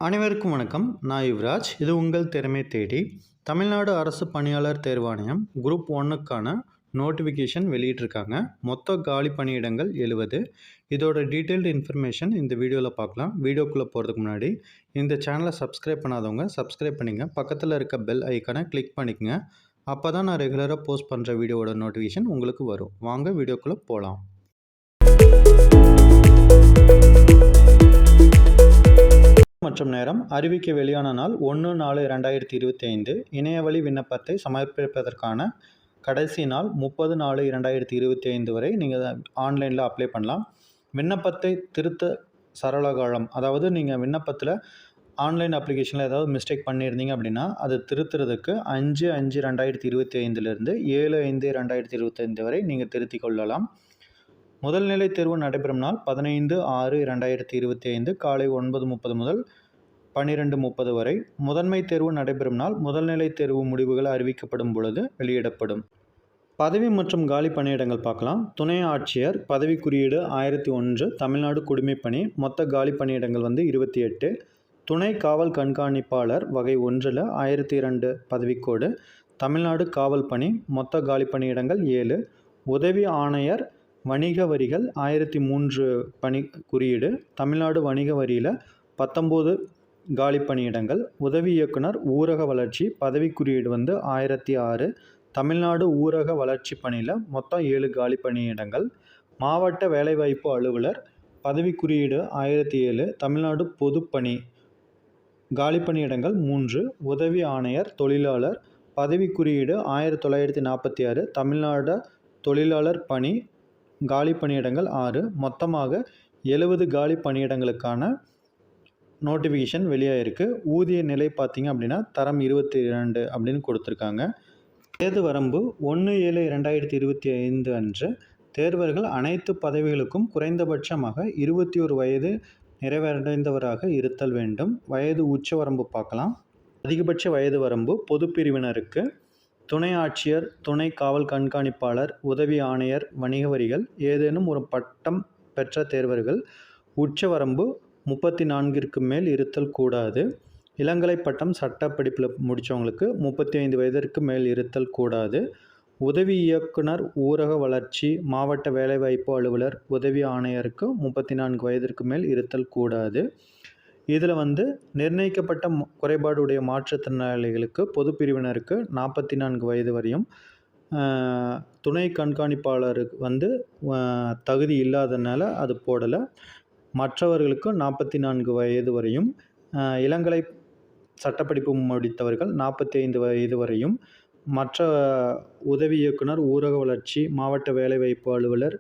அனைவருக்கும் வணக்கம். நான் யுவராஜ். இது உங்கள் திறமை தேடி. தமிழ்நாடு அரசு பணியாளர் தேர்வாணையம் குரூப் 1க்கான நோட்டிஃபிகேஷன் வெளியிட்டிருக்காங்க. மொத்த காலி பணியிடங்கள் 70. இதோட டீட்டெயில்டு இன்ஃபர்மேஷன் இந்த வீடியோவில் பார்க்கலாம். வீடியோக்குள்ளே போகிறதுக்கு முன்னாடி இந்த சேனலை சப்ஸ்கிரைப் பண்ணாதவங்க சப்ஸ்கிரைப் பண்ணிங்க. பக்கத்தில் இருக்க பெல் ஐக்கானை கிளிக் பண்ணிக்கங்க. அப்போ தான் நான் ரெகுலராக போஸ்ட் பண்ணுற வீடியோவோட நோட்டிஃபிகேஷன் உங்களுக்கு வரும். வாங்க வீடியோக்குள்ளே போகலாம். மற்றும் நேரம் அறிவிக்கை வெளியான நாள் 1/4/2025. இணையவழி விண்ணப்பத்தை சமர்ப்பிப்பதற்கான கடைசி நாள் 30/4/2025 வரை நீங்கள் ஆன்லைனில் அப்ளை பண்ணலாம். விண்ணப்பத்தை திருத்த சரளகாலம், அதாவது நீங்கள் விண்ணப்பத்தில் ஆன்லைன் அப்ளிகேஷனில் ஏதாவது மிஸ்டேக் பண்ணியிருந்தீங்க அப்படின்னா அது திருத்துறதுக்கு 5/5/2025 7/5/2025 வரை நீங்கள் திருத்தி கொள்ளலாம். முதல்நிலை தேர்வு நடைபெறும் நாள் 15/6/2025 காலை 9:30 முதல் 12:30 வரை. முதன்மை தேர்வு நடைபெறும் நாள் முதல்நிலை தேர்வு முடிவுகள் அறிவிக்கப்படும் பொழுது வெளியிடப்படும். பதவி மற்றும் காலி பணியிடங்கள் பார்க்கலாம். துணை ஆட்சியர் பதவி குறியீடு 1001 தமிழ்நாடு குடிமைப்பணி. மொத்த காலி பணியிடங்கள் 28. துணை காவல் கண்காணிப்பாளர் வகை 1ல் 1002 பதவிக்கோடு தமிழ்நாடு காவல் பணி. மொத்த காலி பணியிடங்கள் 7. உதவி ஆணையர் வணிக வரிகள் 1003 பணி குறியீடு தமிழ்நாடு வணிக வரியில் 19 காலி பணியிடங்கள். உதவி இயக்குனர் ஊரக வளர்ச்சி பதவி குறியீடு 1006 தமிழ்நாடு ஊரக வளர்ச்சி பணியில் மொத்தம் 7 காலி பணியிடங்கள். மாவட்ட வேலைவாய்ப்பு அலுவலர் பதவி குறியீடு 1007 தமிழ்நாடு பொதுப்பணி காலி பணியிடங்கள் 3. உதவி ஆணையர் தொழிலாளர் பதவி குறியீடு 1946 தமிழ்நாடு தொழிலாளர் பணி காலி பணியிடங்கள் 6. மொத்தமாக 70 காலி பணியிடங்களுக்கான நோட்டிஃபிகேஷன் வெளியாகிருக்கு. ஊதிய நிலை பார்த்திங்க அப்படின்னா தரம் 22 அப்படின்னு கொடுத்துருக்காங்க. வயது வரம்பு 1/7/2025 அன்று தேர்வர்கள் அனைத்து பதவிகளுக்கும் குறைந்தபட்சமாக 21 வயது நிறைவடைந்தவராக இருத்தல் வேண்டும். வயது உச்சவரம்பு பார்க்கலாம். அதிகபட்ச வயது வரம்பு பொது பிரிவினருக்கு துணை ஆட்சியர், துணை காவல் கண்காணிப்பாளர், உதவி ஆணையர் வணிக வரிகள் ஏதேனும் ஒரு பட்டம் பெற்ற தேர்வர்கள் உச்சவரம்பு 34ற்கு மேல் இருத்தல் கூடாது. இளங்கலை பட்டம் சட்ட படிப்பில் முடித்தவங்களுக்கு 35 வயதிற்கு மேல் இருத்தல் கூடாது. உதவி இயக்குனர் ஊரக வளர்ச்சி மாவட்ட வேலைவாய்ப்பு அலுவலர் உதவி ஆணையருக்கு 34 வயதிற்கு மேல் இருத்தல் கூடாது. இதில் நிர்ணயிக்கப்பட்ட குறைபாடுடைய மாற்றுத்திறனாளிகளுக்கு பொது பிரிவினருக்கு 44 வயது வரையும், துணை கண்காணிப்பாளருக்கு தகுதி இல்லாதனால அது போடலை. மற்றவர்களுக்கு 44 வயது வரையும், இளங்கலை சட்டப்படிப்பு முடித்தவர்கள் 45 வயது வரையும், மற்ற உதவி இயக்குனர் ஊரக வளர்ச்சி மாவட்ட வேலைவாய்ப்பு அலுவலர்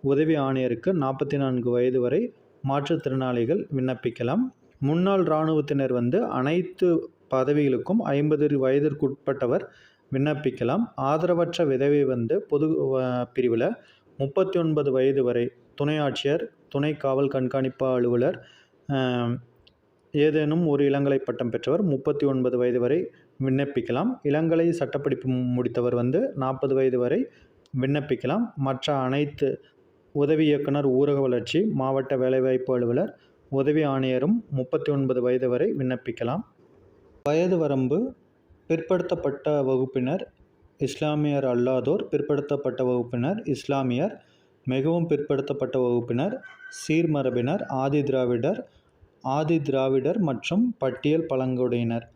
உதவி ஆணையருக்கு 44 வயது வரை மாற்றுத்திறனாளிகள் விண்ணப்பிக்கலாம். முன்னாள் இராணுவத்தினர் அனைத்து பதவிகளுக்கும் 50 வயதிற்குட்பட்டவர் விண்ணப்பிக்கலாம். ஆதரவற்ற விதவை பொது பிரிவில் 39 வயது வரை துணை ஆட்சியர், துணை காவல் கண்காணிப்பு அலுவலர் ஏதேனும் ஒரு இளங்கலை பட்டம் பெற்றவர் 39 வயது வரை விண்ணப்பிக்கலாம். இளங்கலை சட்டப்படிப்பு முடித்தவர் 40 வயது வரை விண்ணப்பிக்கலாம். மற்ற அனைத்து உதவி இயக்குனர் ஊரக வளர்ச்சி மாவட்ட வேலைவாய்ப்பு அலுவலர் உதவி ஆணையரும் 39 வயது வரை விண்ணப்பிக்கலாம். வயது வரம்பு பிற்படுத்தப்பட்ட வகுப்பினர், இஸ்லாமியர் அல்லாதோர், பிற்படுத்தப்பட்ட வகுப்பினர், இஸ்லாமியர், மிகவும் பிற்படுத்தப்பட்ட வகுப்பினர், சீர்மரபினர், ஆதி திராவிடர் மற்றும் பட்டியல் பழங்குடியினர்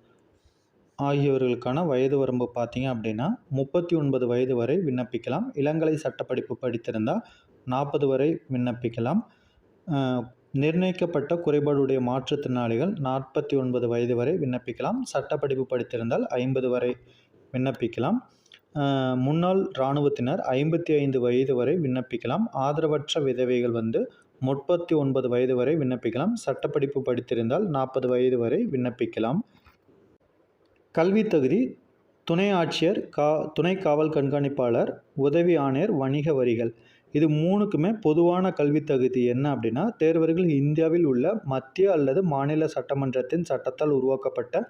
ஆகியவர்களுக்கான வயது வரம்பு பார்த்திங்க அப்படின்னா 39 வயது வரை விண்ணப்பிக்கலாம். இளங்கலை சட்டப்படிப்பு படித்திருந்தால் 40 வரை விண்ணப்பிக்கலாம். நிர்ணயிக்கப்பட்ட குறைபாடுடைய மாற்றுத்திறனாளிகள் 49 வயது வரை விண்ணப்பிக்கலாம். சட்டப்படிப்பு படித்திருந்தால் 50 வரை விண்ணப்பிக்கலாம். முன்னாள் இராணுவத்தினர் 55 வயது வரை விண்ணப்பிக்கலாம். ஆதரவற்ற விதவைகள் 39 வயது வரை விண்ணப்பிக்கலாம். சட்டப்படிப்பு படித்திருந்தால் 40 வயது வரை விண்ணப்பிக்கலாம். கல்வி தகுதி துணை ஆட்சியர், துணை காவல் கண்காணிப்பாளர், உதவி ஆணையர் வணிக வரிகள் இது 3க்குமே பொதுவான கல்வி தகுதி என்ன அப்படின்னா, தேர்வர்கள் இந்தியாவில் உள்ள மத்திய அல்லது மாநில சட்டமன்றத்தின் சட்டத்தால் உருவாக்கப்பட்ட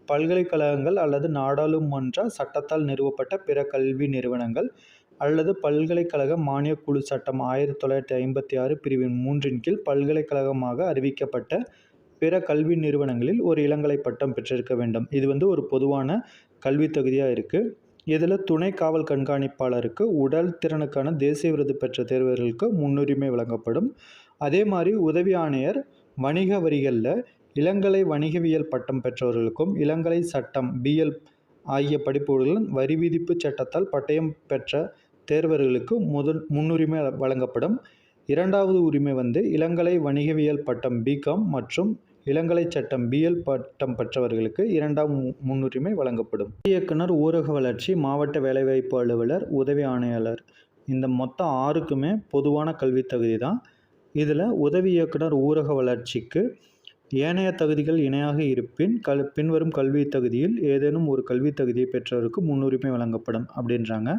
பல்கலைக்கழகங்கள் அல்லது நாடாளுமன்ற சட்டத்தால் நிறுவப்பட்ட பிற கல்வி நிறுவனங்கள் அல்லது பல்கலைக்கழக மானியக் குழு சட்டம் 1956 பிரிவின் 3 கீழ் பல்கலைக்கழகமாக அறிவிக்கப்பட்ட பிற கல்வி நிறுவனங்களில் ஒரு இளங்கலை பட்டம் பெற்றிருக்க வேண்டும். இது ஒரு பொதுவான கல்வி தகுதியாக இருக்குது. இதில் துணை காவல் கண்காணிப்பாளருக்கு உடல் திறனுக்கான தேசிய விருது பெற்ற தேர்வர்களுக்கு முன்னுரிமை வழங்கப்படும். அதே மாதிரி உதவி ஆணையர் வணிக வரிகளில் இளங்கலை வணிகவியல் பட்டம் பெற்றவர்களுக்கும் இளங்கலை சட்டம் பிஎல் ஆகிய படிப்புகளுடன் வரி விதிப்பு சட்டத்தால் பட்டயம் பெற்ற தேர்வர்களுக்கு முன்னுரிமை வழங்கப்படும். இரண்டாவது உரிமை இளங்கலை வணிகவியல் பட்டம் பிகாம் மற்றும் இளங்கலை சட்டம் பிஎல் பட்டம் பெற்றவர்களுக்கு இரண்டாம் முன்னுரிமை வழங்கப்படும். இயக்குனர், ஊரக வளர்ச்சி, மாவட்ட வேலைவாய்ப்பு அலுவலர், உதவி ஆணையாளர் இந்த மொத்தம் 6க்குமே பொதுவான கல்வி தகுதி தான். இதில் உதவி இயக்குனர் ஊரக வளர்ச்சிக்கு ஏனைய தகுதிகள் இணையாக இருப்பின் பின்வரும் கல்வி தகுதியில் ஏதேனும் ஒரு கல்வி தகுதியை பெற்றவருக்கு முன்னுரிமை வழங்கப்படும் அப்படின்றாங்க.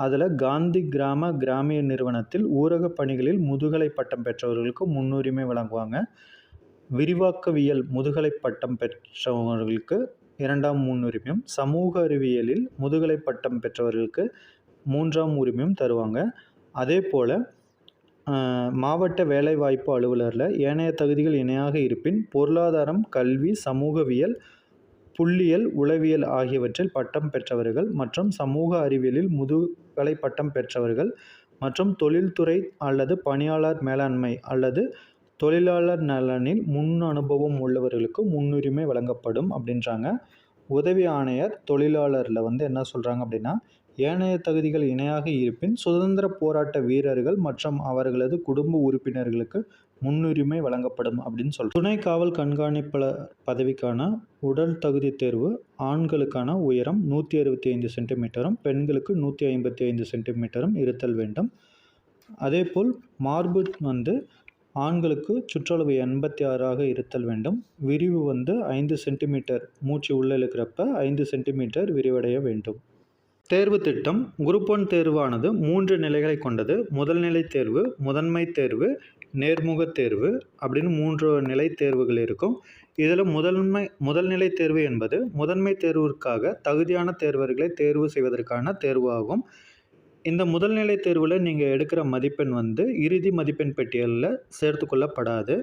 அதில் காந்தி கிராமிய நிறுவனத்தில் ஊரக பணிகளில் முதுகலை பட்டம் பெற்றவர்களுக்கு முன்னுரிமை வழங்குவாங்க. விரிவாக்கவியல் முதுகலை பட்டம் பெற்றவர்களுக்கு இரண்டாம் முன்னுரிமையும், சமூக அறிவியலில் முதுகலை பட்டம் பெற்றவர்களுக்கு 3ஆம் உரிமையும் தருவாங்க. அதே போல் மாவட்ட வேலைவாய்ப்பு அலுவலரில் ஏனைய தகுதிகள் இணையாக இருப்பின் பொருளாதாரம், கல்வி, சமூகவியல், புள்ளியியல், உளவியல் ஆகியவற்றில் பட்டம் பெற்றவர்கள் மற்றும் சமூக அறிவியலில் முதுகலை பட்டம் பெற்றவர்கள் மற்றும் தொழில்துறை அல்லது பணியாளர் மேலாண்மை அல்லது தொழிலாளர் நலனில் முன் அனுபவம் உள்ளவர்களுக்கு முன்னுரிமை வழங்கப்படும் அப்படின்றாங்க. உதவி ஆணையர் தொழிலாளரில் என்ன சொல்கிறாங்க அப்படின்னா, ஏனைய தகுதிகள் இணையாக இருப்பின் சுதந்திர போராட்ட வீரர்கள் மற்றும் அவர்களது குடும்ப உறுப்பினர்களுக்கு முன்னுரிமை வழங்கப்படும் அப்படின்னு சொல்கிறாங்க. துணை காவல் கண்காணிப்பாளர் பதவிக்கான உடல் தகுதி தேர்வு ஆண்களுக்கான உயரம் 165 சென்டிமீட்டரும் பெண்களுக்கு 155 சென்டிமீட்டரும் இருத்தல் வேண்டும். அதேபோல் மார்பு ஆண்களுக்கு சுற்றளவு 86ஆக இருத்தல் வேண்டும். விரிவு 5 சென்டிமீட்டர், மூச்சு உள்ளே இழுக்கிறப்ப 5 சென்டிமீட்டர் விரிவடைய வேண்டும். தேர்வு திட்டம். குரூப் 1 தேர்வானது 3 நிலைகளை கொண்டது. முதல் நிலை தேர்வு, முதன்மை தேர்வு, நேர்முக தேர்வு அப்படின்னு 3 நிலை தேர்வுகள் இருக்கும். இதில் முதல் நிலை தேர்வு என்பது முதன்மை தேர்விற்காக தகுதியான தேர்வர்களை தேர்வு செய்வதற்கான தேர்வு ஆகும். இந்த முதல்நிலை தேர்வில் நீங்கள் எடுக்கிற மதிப்பெண் இறுதி மதிப்பெண் பட்டியலில் சேர்த்து கொள்ளப்படாது.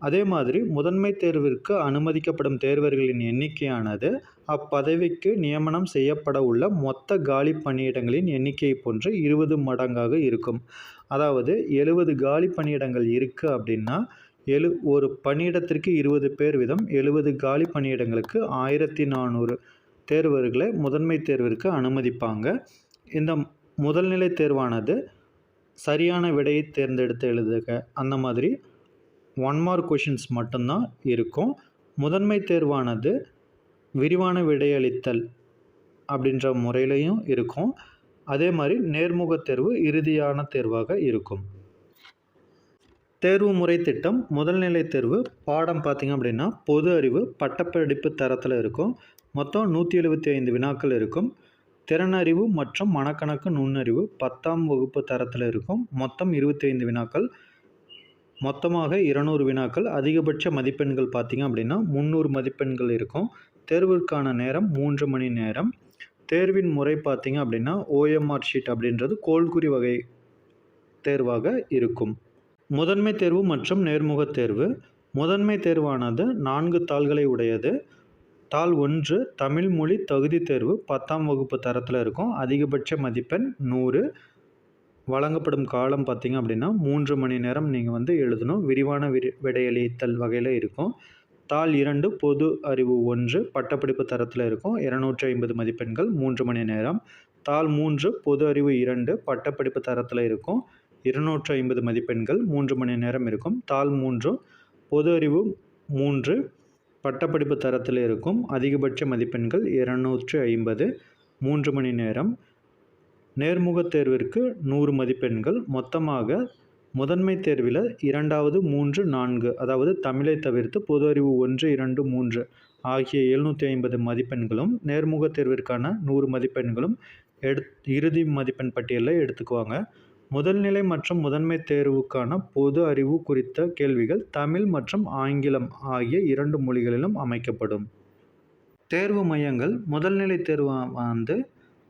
அதே மாதிரி முதன்மை தேர்விற்கு அனுமதிக்கப்படும் தேர்வர்களின் எண்ணிக்கையானது அப்பதவிக்கு நியமனம் செய்யப்பட உள்ள மொத்த காலி பணியிடங்களின் எண்ணிக்கையை போன்று 20 மடங்காக இருக்கும். அதாவது 70 காலி பணியிடங்கள் இருக்குது அப்படின்னா ஒரு பணியிடத்திற்கு 20 பேர் வீதம் 70 காலி பணியிடங்களுக்கு 1400 தேர்வர்களை முதன்மை தேர்விற்கு அனுமதிப்பாங்க. இந்த முதல்நிலை தேர்வானது சரியான விடையை தேர்ந்தெடுத்து எழுதுக அந்த மாதிரி 1 மார்க் கொஷின்ஸ் மட்டும்தான் இருக்கும். முதன்மை தேர்வானது விரிவான விடையளித்தல் அப்படின்ற முறையிலையும் இருக்கும். அதே மாதிரி நேர்முக தேர்வு இறுதியான தேர்வாக இருக்கும். தேர்வு முறை திட்டம். முதல்நிலை தேர்வு பாடம் பார்த்திங்க அப்படின்னா பொது அறிவு பட்டப்படிப்பு தரத்தில் இருக்கும். மொத்தம் 175 வினாக்கள் இருக்கும். திறனறிவு மற்றும் மனக்கணக்கு நுண்ணறிவு 10ஆம் வகுப்பு தரத்தில் இருக்கும். மொத்தம் 25 வினாக்கள், மொத்தமாக 200 வினாக்கள். அதிகபட்ச மதிப்பெண்கள் பார்த்திங்க அப்படின்னா 300 மதிப்பெண்கள் இருக்கும். தேர்விற்கான நேரம் 3 மணி நேரம். தேர்வின் முறை பார்த்திங்க அப்படின்னா OMR ஷீட் அப்படின்றது கோல்குறி வகை தேர்வாக இருக்கும். முதன்மை தேர்வு மற்றும் நேர்முக தேர்வு. முதன்மை தேர்வானது 4 தாள்களை உடையது. தாள் 1 தமிழ் மொழி தகுதி தேர்வு 10ஆம் வகுப்பு தரத்தில் இருக்கும். அதிகபட்ச மதிப்பெண் 100. வழங்கப்படும் காலம் பார்த்திங்க அப்படின்னா 3 மணி நேரம் நீங்கள் எழுதணும். விரிவான விடையளித்தல் வகையில் இருக்கும். தாள் 2 பொது அறிவு 1 பட்டப்படிப்பு தரத்தில் இருக்கும். 250 மதிப்பெண்கள் 3 மணி நேரம். தாள் 3 பொது அறிவு 2 பட்டப்படிப்பு தரத்தில் இருக்கும். 250 மதிப்பெண்கள் 3 மணி நேரம் இருக்கும். தாள் 3 பொது அறிவு 3 பட்டப்படிப்பு தரத்தில் இருக்கும். அதிகபட்ச மதிப்பெண்கள் 250 3 மணி நேரம். நேர்முக தேர்விற்கு 100 மதிப்பெண்கள். மொத்தமாக முதன்மை தேர்வில் 2வது 3 4 அதாவது தமிழை தவிர்த்து பொது அறிவு 1 2 3 ஆகிய 750 மதிப்பெண்களும் நேர்முக தேர்விற்கான 100 மதிப்பெண்களும் இறுதி மதிப்பெண் பட்டியலில் எடுத்துக்குவாங்க. முதல்நிலை மற்றும் முதன்மை தேர்வுக்கான பொது அறிவு குறித்த கேள்விகள் தமிழ் மற்றும் ஆங்கிலம் ஆகிய 2 மொழிகளிலும் அமைக்கப்படும். தேர்வு மையங்கள். முதல்நிலை தேர்வு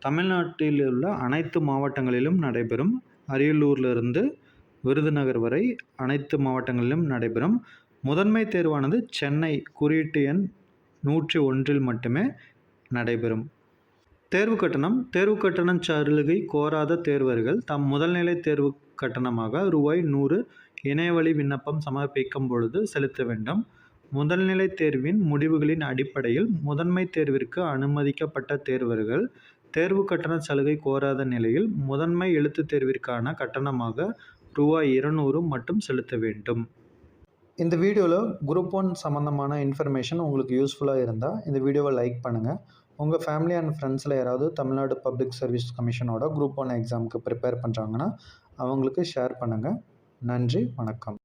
தமிழ்நாட்டில் உள்ள அனைத்து மாவட்டங்களிலும் நடைபெறும். அரியலூரிலிருந்து விருதுநகர் வரை அனைத்து மாவட்டங்களிலும் நடைபெறும். முதன்மை தேர்வானது சென்னை குறியீட்டு எண் 101 மட்டுமே நடைபெறும். தேர்வு கட்டணம் சலுகை கோராத தேர்வர்கள் தம் முதல்நிலை தேர்வு கட்டணமாக ரூபாய் 100 இணையவழி விண்ணப்பம் சமர்ப்பிக்கும் பொழுது செலுத்த வேண்டும். முதல்நிலை தேர்வின் முடிவுகளின் அடிப்படையில் முதன்மை தேர்விற்கு அனுமதிக்கப்பட்ட தேர்வர்கள் தேர்வு கட்டண சலுகை கோராத நிலையில் முதன்மை எழுத்துத் தேர்விற்கான கட்டணமாக ரூபாய் 200 மட்டும் செலுத்த வேண்டும். இந்த வீடியோவில் குரூப் 1 சம்மந்தமான இன்ஃபர்மேஷன் உங்களுக்கு யூஸ்ஃபுல்லாக இருந்தால் இந்த வீடியோவை லைக் பண்ணுங்கள். உங்கள் ஃபேமிலி அண்ட் ஃப்ரெண்ட்ஸில் யாராவது தமிழ்நாடு பப்ளிக் சர்வீஸ் கமிஷனோட குரூப் 1 எக்ஸாமுக்கு ப்ரிப்பேர் பண்ணுறாங்கன்னா அவங்களுக்கு ஷேர் பண்ணுங்கள். நன்றி, வணக்கம்.